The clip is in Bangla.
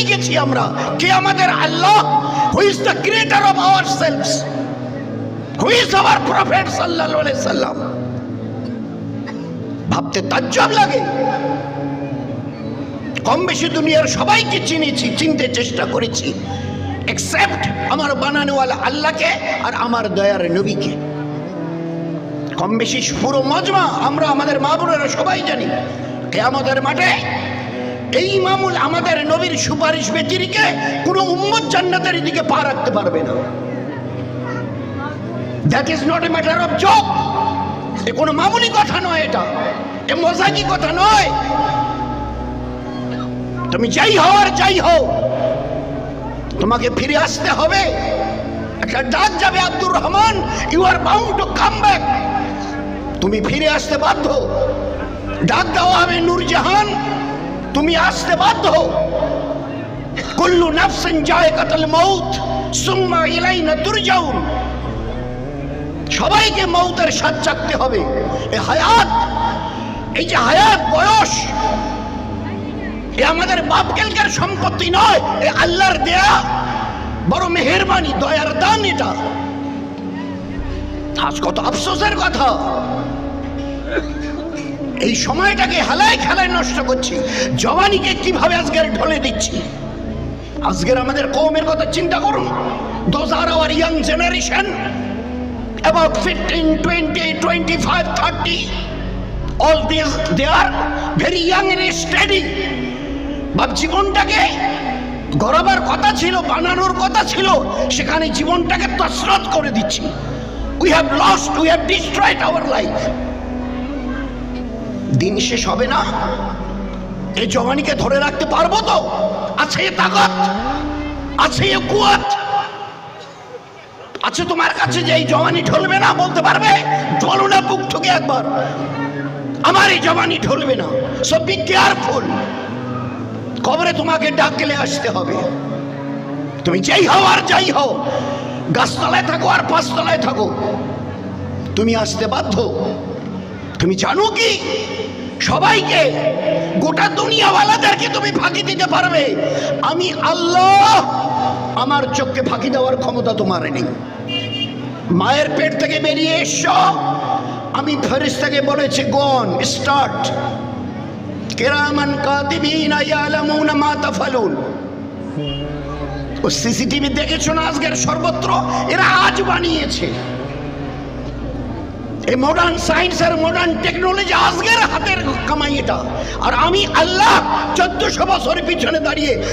ভুলেই গেছি আমরা কে আমাদের Allah, who is the creator of ourselves, who is our prophet সাল্লাল্লাহু আলাইহি সাল্লাম। ভাবতে তাজ্জব লাগে। কম বেশি দুনিয়ার সবাইকে চিনেছি, চিনতে চেষ্টা করেছি, এক্সেপ্ট আমার বানানোওয়ালা আল্লাহকে আর আমার দয়ার নবীকে। কম বেশি পুরো মজমা আমরা আমাদের মা বোনেরা সবাই জানি কিয়ামতের মাঠে এই ইমামুল আমাদের নবীর সুপারিশ ব্যতিরেকে কোনো উম্মত জান্নাতের দিকে পা রাখতে পারবে না। That is not a matter of joke. এ কোনো মামুলি কথা নয়, এটা এ মজাকি কথা নয়। তুমি যাই হও আর যাই হও, তোমাকে ফিরে আসতে হবে। একটা ডাক যাবে, Abdur Rahman, you are bound to come back. তুমি ফিরে আসতে বাধ্য। ডাক দেওয়া হবে, নূরজাহান, তুমি আসতে বাধ্য। কুল্লু নাফসিন যায়কাতুল মাউত সুম্মা ইলাইনা তুরজাউন। সবাইকে মৌতের স্বাদ চাখতে হবে। এই হায়াত, এই যে হায়াত, বয়স, এ আমাদের বাপ কেলকার সম্পত্তি নয়, এ আল্লাহর দেয়া বড় মেহেরবানি, দয়ার দান। এটা আজ কত আফসোসের কথা, এই সময়টাকে হালায় খেলায় নষ্ট করছি। জওয়ানিকে কিভাবে আজকের ঢলে দিচ্ছি। আজকের আমাদের কওমের কথা চিন্তা করুন। Those are hour young generation, about 15, 20, 25, 30, all these they are very young and steady. বাপ জীবনটাকে গড়াবার কথা ছিল, বানানোর কথা ছিল, সেখানে জীবনটাকে তছরত করে দিচ্ছি। We have lost, we have destroyed our life. দিন শেষ হবে না। এই জওয়ানিকে ধরে রাখতে পারবো তো? আছে এ তাকত, আছে এ কুয়াত, আছে তোমার কাছে যে এই জওয়ানি ঢলবে না? বলতে পারবে? ঢলো না বুক ঠুকে একবার, আমার এই জওয়ানি ঢলবে না। So be careful. কবরে তোমাকে ডাকলে আসতে হবে। তুমি যেই হও আর যাই হও, গাছতলায় থাকো আর পাঁচতলায় থাকো, তুমি আসতে বাধ্য। তুমি জানো কি, সবাইকে, গোটা দুনিয়াওয়ালাদেরকে তুমি ফাঁকি দিতে পারবে, আমি আল্লাহ আমার চোখকে ফাঁকি দেওয়ার ক্ষমতা তোমার নেই। মায়ের পেট থেকে বেরিয়ে এসো, আমি ফেরেশতাকে বলেছি গন স্টার্ট, কিরামান কাতিবিনা ইয়ালামুনা মা তাফালুন। ও সিসিটিভি দেখেছো না আজকের সর্বত্র? এরা আজ বানিয়েছে। এই মডার্ন সায়েন্স আর মডার্ন টেকনোলজি আজকের হাতের কামাই এটা। আর আমি আল্লাহ 1400 বছর পিছনে দাঁড়িয়ে